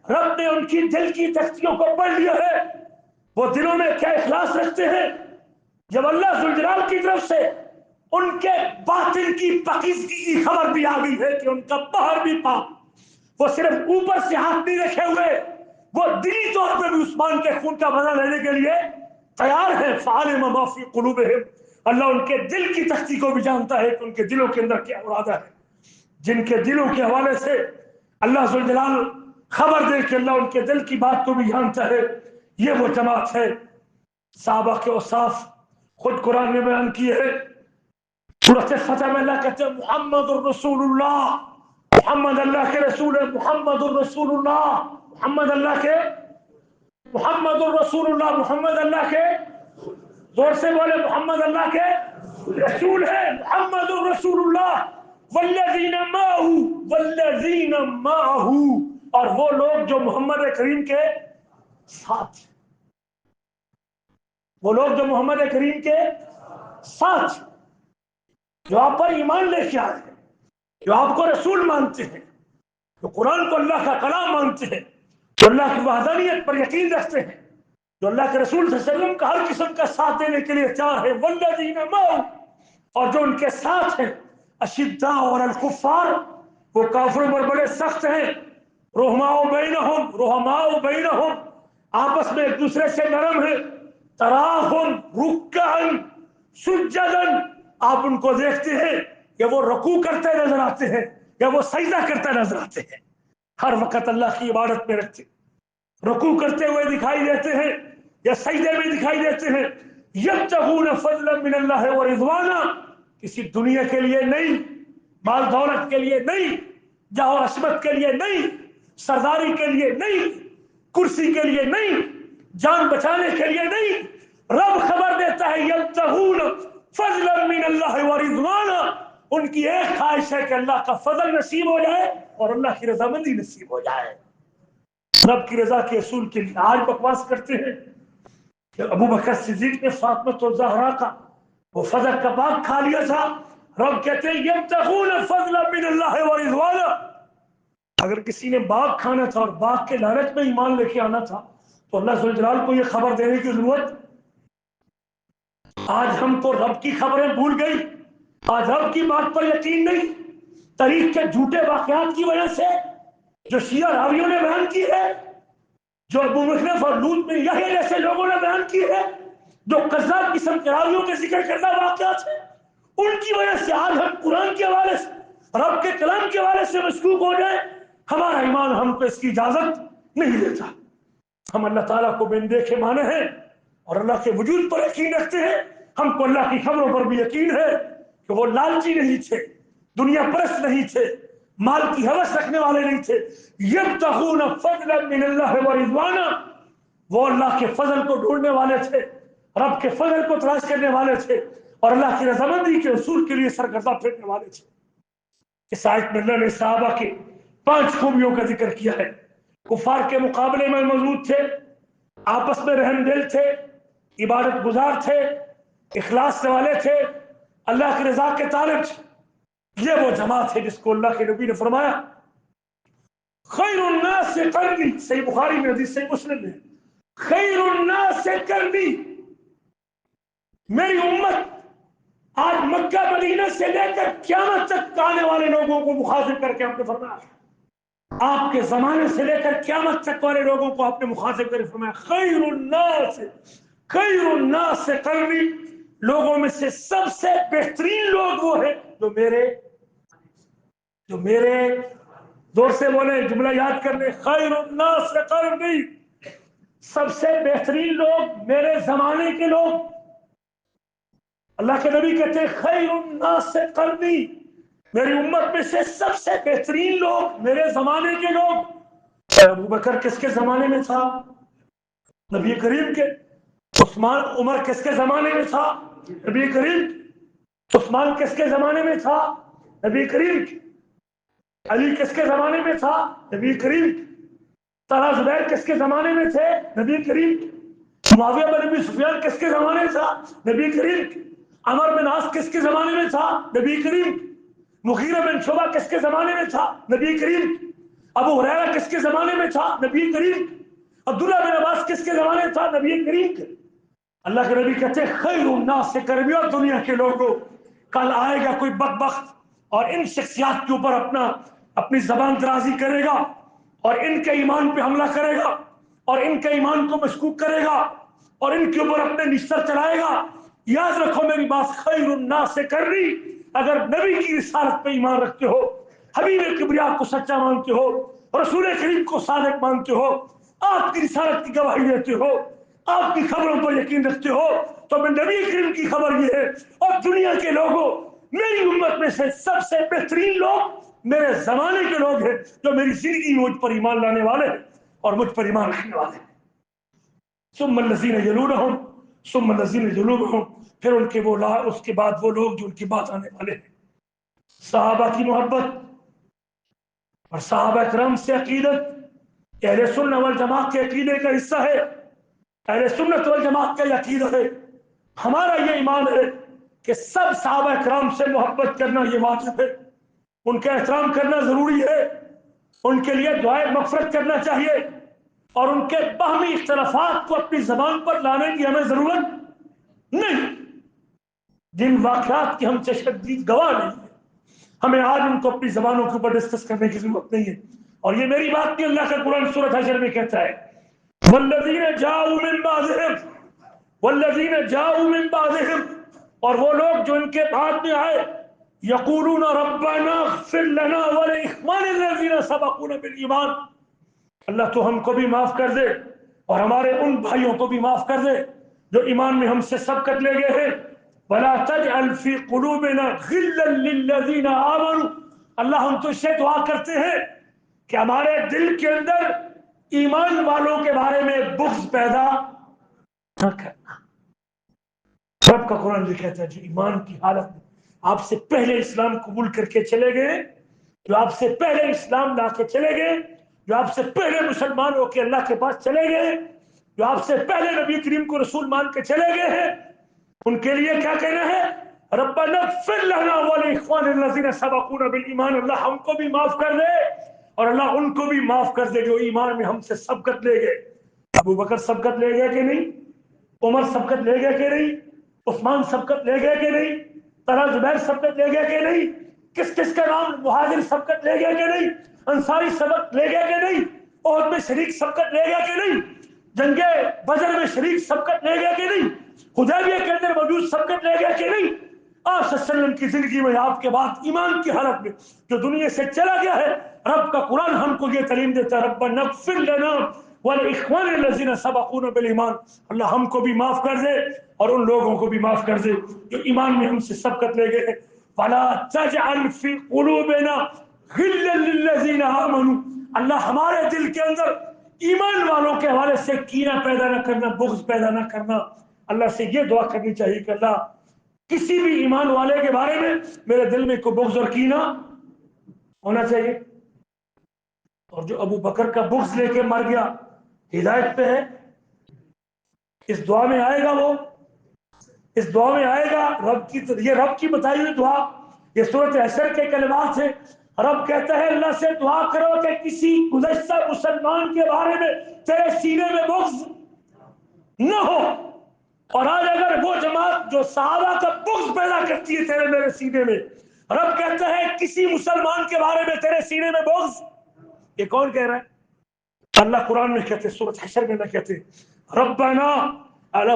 رب نے ان کی دل کی تختیوں کو پڑھ لیا ہے، وہ دلوں میں کیا اخلاص رکھتے ہیں۔ جب اللہ ذوالجلال کی طرف سے ان کے باطن کی پاکیزگی کی خبر بھی آ گئی ہے کہ ان کا باہر بھی پاک، وہ صرف اوپر سے ہاتھ نہیں رکھے ہوئے، وہ دلی طور پہ بھی عثمان کے خون کا بدلہ لینے کے لیے تیار ہے۔ فعلم ما فی قلوبہم، اللہ ان کے دل کی تختی کو بھی جانتا ہے کہ ان کے دلوں کے اندر کیا ارادہ ہے۔ جن کے دلوں کے حوالے سے اللہ ذوالجلال خبر دے کہ اللہ ان کے دل کی بات کو بھی جانتا ہے، یہ وہ جماعت ہے۔ صحابہ کے اوصاف خود قرآن میں بیان کیے ہیں، سورۃ فتح میں اللہ کہتے ہیں محمد الرسول اللہ، محمد اللہ کے رسول ہے، محمد الرسول اللہ، محمد اللہ کے، محمد الرسول اللہ، محمد اللہ کے، زور سے بولے محمد اللہ کے رسول ہے، محمد الرسول اللہ، والذین معہ، والذین معہ، اور وہ لوگ جو محمد کریم کے ساتھ، وہ لوگ جو محمد کریم کے ساتھ، جو آپ پر ایمان لے کے آئے ہیں، جو آپ کو رسول مانتے ہیں، جو قرآن کو اللہ کا کلام مانتے ہیں، جو اللہ کی وحدانیت پر یقین رکھتے ہیں، جو اللہ کے رسول صلی اللہ علیہ وسلم کا ہر قسم کا ساتھ دینے کے لیے تیار ہے، والذین معہ، اور جو ان کے ساتھ ہیں، اشداء علی الکفار، وہ کافروں پر بڑے سخت ہیں، رحماء بینہم، آپس میں ایک دوسرے سے نرم ہے، تراہم رکعا سجدا، آپ ان کو دیکھتے ہیں کہ وہ رکوع کرتے نظر آتے ہیں یا وہ سجدہ کرتے نظر آتے ہیں، ہر وقت اللہ کی عبادت میں رکھتے، رکوع کرتے ہوئے دکھائی دیتے ہیں یا سجدے میں دکھائی دیتے ہیں، یبتغون فضلا من اللہ ورضوانا، کسی دنیا کے لیے نہیں، مال دولت کے لیے نہیں، جاہ و عصمت کے لیے نہیں، سرداری کے لیے نہیں، کرسی کے لیے نہیں، جان بچانے کے لیے نہیں، رب خبر دیتا ہے یبتغون فضلا من اللہ ورضوانا، ان کی ایک خواہش ہے کہ اللہ کا فضل نصیب ہو جائے اور اللہ کی رضامندی نصیب ہو جائے، رب کی رضا کے اصول کے لیے۔ آج بکواس کرتے ہیں کہ ابو بکر صدیق نے فاطمہ الزہرا کا وہ فضل کا باغ کھا لیا تھا، رب کہتے ہیں یبتغون فضلا من اللہ ورضوانا، اگر کسی نے باغ کھانا تھا اور باغ کے لالچ میں ایمان لے کے آنا تھا تو اللہ ذو الجلال کو یہ خبر دینے کی ضرورت؟ آج ہم تو رب کی خبریں بھول گئی، آج رب کی بات پر یقین نہیں، تاریخ کے جھوٹے واقعات کی وجہ سے جو شیعہ راویوں نے بیان کی ہے، جو ابو مخلف اور لوط میں یحییٰ جیسے لوگوں نے بیان کی ہے، جو قذاب قسم کے راویوں کے ذکر کردہ واقعات ہیں، ان کی وجہ سے آج ہم قرآن کے حوالے سے، رب کے کلام کے حوالے سے مشکوک ہو جائیں، ہمارا ایمان ہم کو اس کی اجازت نہیں دیتا۔ ہم اللہ تعالیٰ کو بن دیکھے مانے ہیں اور اللہ کے وجود پر یقین رکھتے ہیں، ہم کو اللہ کی خبروں پر بھی یقین ہے کہ وہ لالچی نہیں تھے، دنیا پرست نہیں تھے، مال کی ہوس رکھنے والے نہیں تھے، یبتغون فضلا من اللہ ورضوانا، وہ اللہ کے فضل کو ڈھونڈنے والے تھے، رب کے فضل کو تلاش کرنے والے تھے اور اللہ کی رضامندی کے اصول کے لیے سرگردہ پھرنے والے تھے۔ اس آیت میں اللہ نے صحابہ کی 5 خوبیوں کا ذکر کیا ہے، کفار کے مقابلے میں موجود تھے، آپس میں رحم دل تھے، عبادت گزار تھے، اخلاص سے والے تھے، اللہ کی رضا کے طالب تھے۔ یہ وہ جماعت ہے جس کو اللہ کے نبی نے فرمایا خیر الناس قرنی، صحیح بخاری میں حدیث، صحیح مسلم میں، خیر الناس قرنی، میری امت آج مکہ مدینہ سے لے کر قیامت تک آنے والے لوگوں کو مخاطب کر کے آپ نے فرمایا، آپ کے زمانے سے لے کر قیامت تک والے لوگوں کو آپ نے مخاطب کر کے فرمایا خیر الناس قرنی، لوگوں میں سے سب سے بہترین لوگ وہ ہیں جو میرے دور سے بولے، جملہ یاد کر لیں، خیر الناس قرنی، سب سے بہترین لوگ میرے زمانے کے لوگ۔ اللہ کے نبی کہتے ہیں خیر الناس قرنی، میری امت میں سے سب سے بہترین لوگ میرے زمانے کے لوگ۔ ابو بکر کس کے زمانے میں تھا؟ نبی کریم کے۔ عمر کس کے زمانے میں تھا؟ نبی کریم۔ عثمان کس کے زمانے میں تھا؟ نبی کریم۔ علی کس کے زمانے میں تھا؟ نبی کریم۔ طلحہ زبیر کس کے زمانے میں تھے؟ نبی کریم۔ معاویہ بن ابی سفیان کس کے زمانے میں تھا؟ نبی کریم۔ عمر بن عاص کس کے زمانے میں تھا؟ نبی کریم۔ مغیرہ بن شعبہ کس کے زمانے میں تھا؟ نبی کریم۔ ابو ہریرہ کس کے زمانے میں تھا؟ نبی کریم۔ عبداللہ بن عباس کس کے زمانے میں تھا؟ نبی کریم۔ اللہ کے نبی کہتے ہیں خیر الناس سے کربیو، دنیا کے لوگوں، کل آئے گا کوئی بدبخت اور ان شخصیات کے اوپر اپنی زبان درازی کرے گا اور ان کے ایمان پہ حملہ کرے گا اور ان کے ایمان کو مشکوک کرے گا اور ان کے اوپر اپنے نشتر چلائے گا۔ یاد رکھو میری بات، خیر الناس سے کرنی، اگر نبی کی رسالت پہ ایمان رکھتے ہو، حبیب کبریا کو سچا مانتے ہو، رسول کریم کو صادق مانتے ہو، آپ کی رسالت کی گواہی دیتے ہو، آپ کی خبروں پر یقین رکھتے ہو، تو میں نبی کریم کی خبر یہ ہے اور دنیا کے لوگوں، میری امت میں سے سب سے بہترین لوگ میرے زمانے کے لوگ ہیں جو میری زندگی میں مجھ پر ایمان لانے والے ہیں اور مجھ پر ایمان رکھنے والے ہیں۔ ثم الذین یلونہم ثم الذین یلونہم، پھر اس کے بعد وہ لوگ جو ان کی بات آنے والے ہیں۔ صحابہ کی محبت اور صحابہ کرام سے عقیدت اہل سنت والجماعت کے عقیدے کا حصہ ہے، اہل سنت والجماعت کا عقیدہ ہے، ہمارا یہ ایمان ہے کہ سب صحابہ کرام سے محبت کرنا یہ واجب ہے، ان کا احترام کرنا ضروری ہے، ان کے لیے دعائے مغفرت کرنا چاہیے، اور ان کے باہمی اختلافات کو اپنی زبان پر لانے کی ہمیں ضرورت نہیں۔ جن واقعات کی ہم سے شدید گواہ نہیں ہے، ہمیں آج ان کو اپنی زبانوں کے اوپر ڈسکس کرنے کی ضرورت نہیں ہے۔ اور یہ میری بات نہیں، اللہ کا قرآن سورۃ حشر میں کہتا ہے والذین جاؤوا من بعدہم، والذین جاؤوا من بعدہم، اور وہ لوگ جو ان کے بعد میں آئے، یقولون ربنا اغفر لنا ولاخواننا الذین سبقونا بالایمان، اللہ تو ہم کو بھی معاف کر دے اور ہمارے ان بھائیوں کو بھی معاف کر دے جو ایمان میں ہم سے سبقت لے گئے ہیں، ولا تجعل فی قلوبنا غلا للذین آمنوا، اللہ ہم تو سے دعا کرتے ہیں کہ ہمارے دل کے اندر ایمان والوں کے بارے میں بغض پیدا نہ کرنا۔ رب کا قرآن بھی کہتا ہے جو ایمان کی حالت میں آپ سے پہلے اسلام قبول کر کے چلے گئے، جو آپ سے پہلے اسلام لا کے چلے گئے، جو آپ سے پہلے مسلمان ہو کے اللہ کے پاس چلے گئے، جو آپ سے پہلے نبی کریم کو رسول مان کے چلے گئے ہیں، ان کے لیے کیا کہنا ہے؟ ربنا اغفر لنا ولاخواننا الذین سبقونا بالایمان، اللہ ہم کو بھی معاف کر دے اور اللہ ان کو بھی معاف کر دے جو ایمان میں ہم سے سبقت لے گئے۔ ابو بکر سبقت لے گئے کہ نہیں؟ عمر سبقت لے گئے کہ نہیں؟ عثمان سبقت لے گئے کہ نہیں؟ طلحہ زبیر سبقت لے گئے کہ نہیں؟ کس کس کا نام؟ مہاجر سبقت لے گئے کہ نہیں؟ انصاری سبقت لے گئے کہ نہیں؟ عہد میں شریک سبقت لے گئے کہ نہیں؟ جنگ بدر میں شریک سبقت لے گئے کہ نہیں؟ حدیبیہ کے اندر موجود سبقت لے گئے کہ نہیں؟ آپ صلی اللہ علیہ وسلم کی زندگی میں آپ کے بعد ایمان کی حالت میں جو دنیا سے چلا گیا ہے، رب کا قرآن ہم کو یہ تعلیم دیتا ہے ربنا اغفر لنا ولاخواننا الذین سبقونا بالایمان، اللہ ہم کو بھی معاف کر دے اور ان لوگوں کو بھی معاف کر دے جو ایمان میں ہم سے سبقت لے گئے۔ ولا تجعل فی قلوبنا غلا للذین آمنوا، اللہ ہمارے دل کے اندر ایمان والوں کے حوالے سے کینہ پیدا نہ کرنا، بغض پیدا نہ کرنا۔ اللہ سے یہ دعا کرنی چاہیے کہ اللہ کسی بھی ایمان والے کے بارے میں میرے دل میں کوئی بغض اور کینہ ہونا چاہیے۔ اور جو ابو بکر کا بغض لے کے مر گیا ہدایت پہ ہے، اس دعا میں آئے گا، وہ اس دعا میں آئے گا رب کی، یہ رب کی بتائی ہوئی دعا، یہ سورۃ حشر کے کلمات ہیں۔ رب کہتا ہے اللہ سے دعا کرو کہ کسی گزشتہ مسلمان کے بارے میں تیرے سینے میں بغض نہ ہو۔ اور آج اگر وہ جماعت جو صحابہ کا بغض پیدا کرتی ہے تیرے میرے سینے میں، رب کہتا ہے کسی مسلمان کے بارے میں تیرے سینے میں بغض، یہ کون کہہ رہا ہے؟ اللہ قرآن میں کہتے ہیں، سورۃ حشر میں نہ کہتے ربنا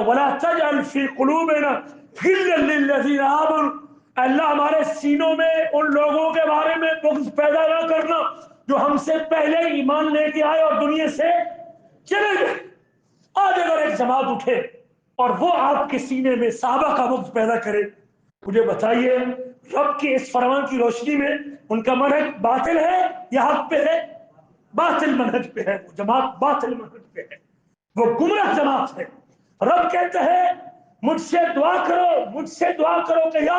ولا تجعل فی قلوبنا غلا للذین آمنوا، اللہ ہمارے سینوں میں ان لوگوں کے بارے میں بغض پیدا نہ کرنا جو ہم سے پہلے ایمان لے کے آئے اور دنیا سے چلے گئے۔ آج اگر ایک جماعت اٹھے اور وہ آپ کے سینے میں صحابہ کا بغض پیدا کرے، مجھے بتائیے رب کی اس فرمان کی روشنی میں ان کا منہج باطل ہے یا حق پہ ہے؟ باطل منہج پہ ہے، وہ جماعت باطل منہج پہ ہے، وہ گمراہ جماعت ہے۔ رب کہتا ہے مجھ سے دعا کرو، مجھ سے دعا کرو کہ یا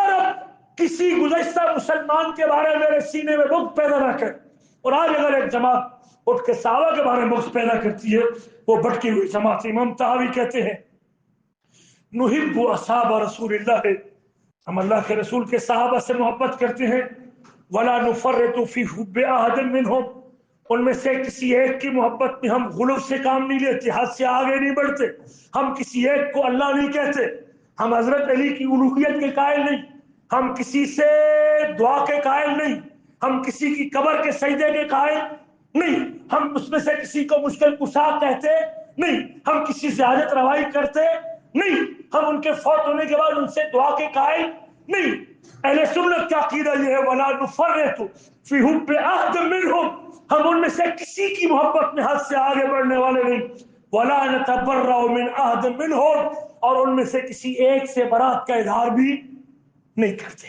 رب کسی گزشتہ مسلمان کے بارے میں میرے سینے میں بغض پیدا نہ کر۔ اور آج اگر ایک جماعت اٹھ کے صحابہ کے بارے میں بغض پیدا کرتی ہے، وہ بھٹکی ہوئی جماعت۔ امام طحاوی کہتے ہیں نحب اصحاب رسول اللہ، ہم اللہ کے رسول کے صحابہ سے محبت کرتے ہیں، ولا نفرط فی حب احد منهم، ان میں سے کسی ایک کی محبت میں ہم غلو سے کام نہیں لیتے، حد سے آگے نہیں بڑھتے، ہم کسی ایک کو اللہ نہیں کہتے، ہم حضرت علی کی الوہیت کے قائل نہیں، ہم کسی سے دعا کے قائل نہیں، ہم کسی کی قبر کے سجدے کے قائل نہیں، ہم اس میں سے کسی کو مشکل کشا کہتے نہیں، ہم کسی سے حاجت روائی کرتے نہیں، ہم ان کے فوت ہونے کے بعد ان سے دعا کے قائل نہیں۔ اہل سنت کا عقیدہ یہ ہے ولا نفرط فی حب احد منهم، ہم ان میں سے کسی کی محبت میں حد سے آگے بڑھنے والے نہیں، ولا نتبرأ من احد منهم، اور ان میں سے کسی ایک سے برات کا اظہار بھی نہیں کرتے،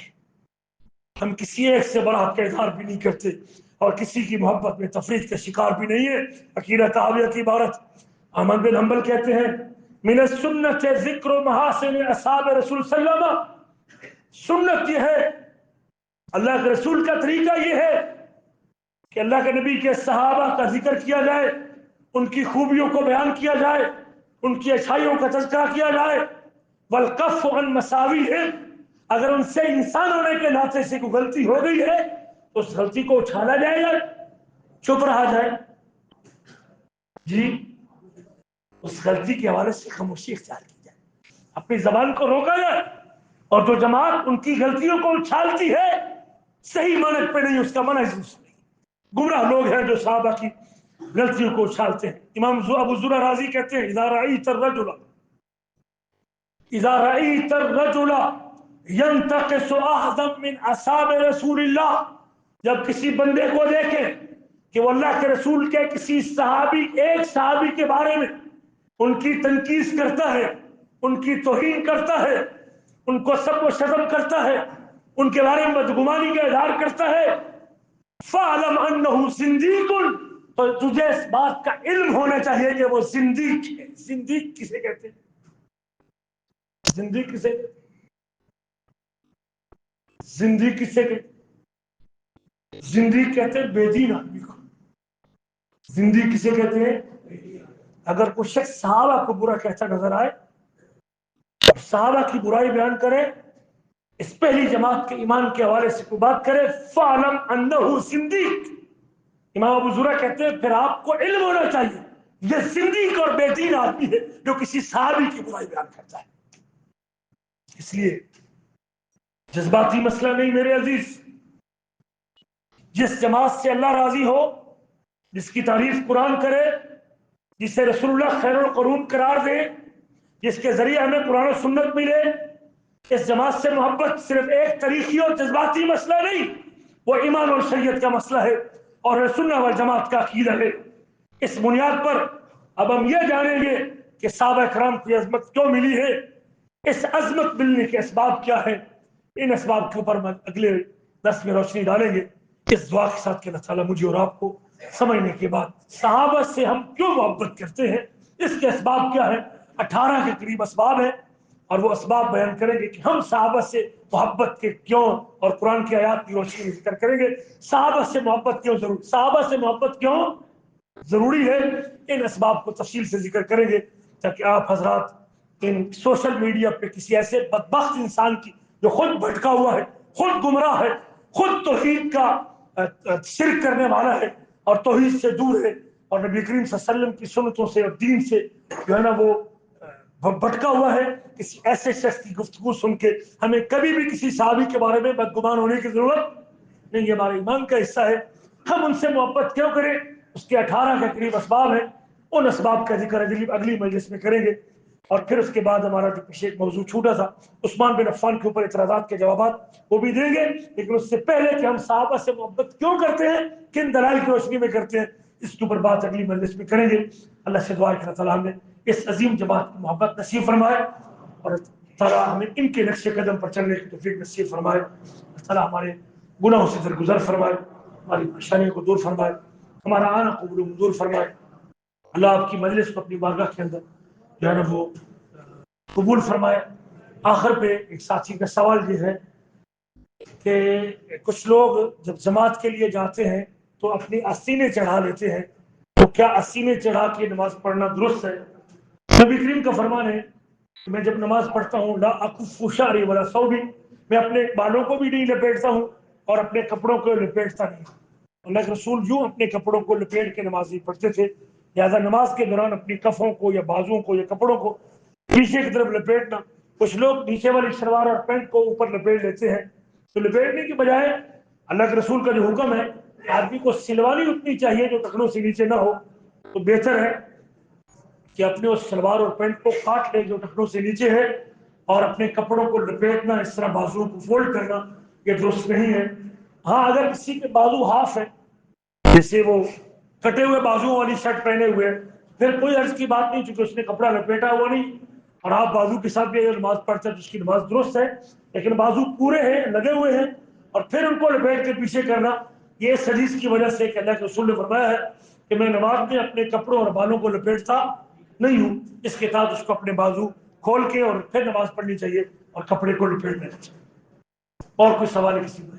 ہم کسی ایک سے برات کا اظہار بھی نہیں کرتے اور کسی کی محبت میں تفریق کا شکار بھی نہیں ہے۔ عقیدہ طحاویہ کی عبارت احمد بن حنبل کہتے ہیں من السنت ذکر محاسن اصحاب رسول صلی اللہ علیہ وسلم، سنت یہ ہے، اللہ کے رسول کا طریقہ یہ ہے کہ اللہ کے نبی کے صحابہ کا ذکر کیا جائے، ان کی خوبیوں کو بیان کیا جائے، ان کی اچھائیوں کا تذکرہ کیا جائے، والکف عن مساویہم، اگر ان سے انسان ہونے کے ناطے سے کوئی غلطی ہو گئی ہے تو اس غلطی کو اچھالا جائے گا، چپ رہا جائے؟ جی، اس غلطی کے حوالے سے خاموشی اختیار کی جائے، اپنی زبان کو روکا جائے، اور جو جماعت ان کی غلطیوں کو اچھالتی ہے صحیح منہج پہ نہیں، اس کا منہج نہیں، گمراہ لوگ ہیں جو صحابہ کی غلطیوں کو اچھالتے ہیں۔ امام ابو زرع رازی کہتے ہیں اذا رأيت الرجل ينتقص احدا من اصحاب رسول اللہ، جب کسی بندے کو دیکھے کہ وہ اللہ کے رسول کے کسی صحابی، ایک صحابی کے بارے میں ان کی تنقید کرتا ہے، ان کی توہین کرتا ہے، ان کو سب و شتم کرتا ہے، ان کے بارے میں بدگمانی کا اظہار کرتا ہے، فَعْلَمْ أَنَّهُ زِنْدِيقٌ، تو تجھے اس بات کا علم ہونا چاہیے کہ وہ زندیق ہے۔ زندیق کسے کہتے ہیں؟ زندیق کسے کہتے ہیں؟ زندیق کسے کہتے ہیں؟ زندیق کہتے ہیں بے دین آدمی کو۔ زندیق کسے کہتے ہیں؟ اگر کوئی شخص صحابہ کو برا کہتا نظر آئے، صحابہ کی برائی بیان کرے، اس پہلی جماعت کے ایمان کے حوالے سے کوئی بات کرے، فَعْلَمْ أَنَّهُ زِنْدِيق، امام ابو زرع کہتے ہیں پھر آپ کو علم ہونا چاہیے یہ زندیق اور بے دین آدمی ہے جو کسی صحابی کی برائی بیان کرتا ہے۔ اس لیے جذباتی مسئلہ نہیں میرے عزیز، جس جماعت سے اللہ راضی ہو، جس کی تعریف قرآن کرے، جسے رسول اللہ خیر القرون قرار دے، جس کے ذریعے ہمیں قرآن و سنت ملے، اس جماعت سے محبت صرف ایک تاریخی اور جذباتی مسئلہ نہیں، وہ ایمان اور شریعت کا مسئلہ ہے اور سنت والجماعت کا عقیدہ ہے۔ اس بنیاد پر اب ہم یہ جانیں گے کہ صحابہ کرام کی عظمت کیوں ملی ہے، اس عظمت ملنے کے اسباب کیا ہیں، ان اسباب کے اوپر ہم اگلے درس میں روشنی ڈالیں گے، اس دعا کے ساتھ کہ اللہ تعالیٰ مجھے اور آپ کو سمجھنے کے بعد صحابہ سے ہم کیوں محبت کرتے ہیں، اس کے اسباب کیا ہیں، 18 کے قریب اسباب ہیں، اور وہ اسباب بیان کریں گے کہ ہم صحابہ سے محبت کے کیوں، اور قرآن کی آیات کی روشنی میں ذکر کریں گے صحابہ سے محبت کیوں ضروری، صحابہ سے محبت کیوں ضروری ہے، ان اسباب کو تفصیل سے ذکر کریں گے تاکہ آپ حضرات ان سوشل میڈیا پہ کسی ایسے بدبخت انسان کی جو خود بھٹکا ہوا ہے، خود گمراہ ہے، خود توحید کا شرک کرنے والا ہے اور توحید سے دور ہے، اور نبی کریم صلی اللہ علیہ وسلم کی سنتوں سے اور دین سے جو ہے نا وہ بھٹکا ہوا ہے، کسی ایسے شخص کی گفتگو سن کے ہمیں کبھی بھی کسی صحابی کے بارے میں بدگمان ہونے کی ضرورت نہیں، یہ ہمارے ایمان کا حصہ ہے۔ ہم ان سے محبت کیوں کریں، اس کے 18 کے قریب اسباب ہیں، ان اسباب کا ذکر اگلی مجلس میں کریں گے، اور پھر اس کے بعد ہمارا جو پیچھے ایک موضوع چھوٹا تھا عثمان بن عفان کے اوپر اعتراضات کے جوابات وہ بھی دیں گے، لیکن اس سے پہلے کہ ہم صحابہ سے محبت کیوں کرتے ہیں، کن دلائل کی روشنی میں کرتے ہیں، اس کے اوپر بات اگلی مجلس میں کریں گے۔ اللہ سے دعا ہے کہ اللہ تعالیٰ ہمیں اس عظیم جماعت کی محبت نصیب فرمائے، اور تعالیٰ ہمیں ان کے نقش قدم پر چلنے کی توفیق نصیب فرمائے، اللہ تعالیٰ ہمارے گناہوں سے درگزر فرمائے، ہماری پریشانیوں کو دور فرمائے، ہمارا آنا قبول و منظور فرمائے۔ اللہ آپ کی مجلس کو اپنی بارگاہ کے اندر جو ہے نا وہ قبول فرمائے۔ آخر پہ ایک ساتھی کا سوال یہ ہے کہ کچھ لوگ جب جماعت کے لیے جاتے ہیں تو اپنی آستینیں چڑھا لیتے ہیں، تو کیا آستینیں چڑھا کے نماز پڑھنا درست ہے؟ نبی کریم کا فرمان ہے کہ میں جب نماز پڑھتا ہوں لا اکف شعری ولا ثوبی، میں اپنے بالوں کو بھی نہیں لپیٹتا ہوں اور اپنے کپڑوں کو لپیٹتا نہیں۔ اللہ کے رسول یوں اپنے کپڑوں کو لپیٹ کے نماز نہیں پڑھتے تھے، لہٰذا نماز کے دوران اپنی کفوں کو یا بازوؤں کو یا کپڑوں کو پیچھے کی طرف لپیٹنا، کچھ لوگ نیچے والی شلوار اور پینٹ کو اوپر لپیٹ لیتے ہیں، تو لپیٹنے کی بجائے اللہ کے رسول کا جو حکم ہے آدمی کو سلوانی اتنی چاہیے جو ٹخنوں سے نیچے نہ ہو، تو بہتر ہے کہ اپنے اس شلوار اور پینٹ کو کاٹ لے جو ٹخنوں سے نیچے ہے، اور اپنے کپڑوں کو لپیٹنا، اس طرح بازوؤں کو فولڈ کرنا یہ درست نہیں ہے۔ ہاں اگر کسی کے بازو ہاف ہے، جیسے وہ کٹے ہوئے بازو والی شرٹ پہنے ہوئے، پھر کوئی عرض کی بات نہیں، چونکہ اس نے کپڑا لپیٹا ہوا نہیں، اور آپ بازو کے ساتھ بھی اگر نماز پڑھتے ہیں تو اس کی نماز درست ہے، لیکن بازو پورے ہیں، لگے ہوئے ہیں، اور پھر ان کو لپیٹ کے پیچھے کرنا، یہ اس حدیث کی وجہ سے کہ اللہ کے رسول نے فرمایا ہے کہ میں نماز میں اپنے کپڑوں اور بالوں کو لپیٹتا نہیں ہوں، اس کے ساتھ اس کو اپنے بازو کھول کے اور پھر نماز پڑھنی چاہیے اور کپڑے کو لپیٹ لینا چاہیے۔ اور کوئی سوال ہے کسی کو؟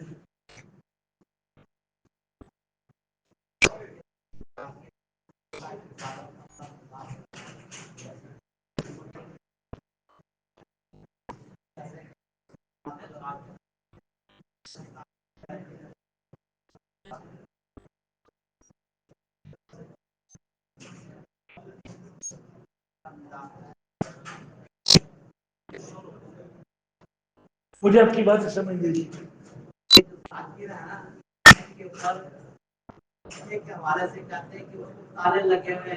مجھے آپ کی بات سمجھ لیجیے. ایک حوالے سے کہتے ہیں کہ وہ تالے لگے ہوئے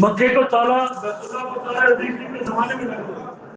مکے کو تالا بیت اللہ کو تالا کے زمانے میں لگا.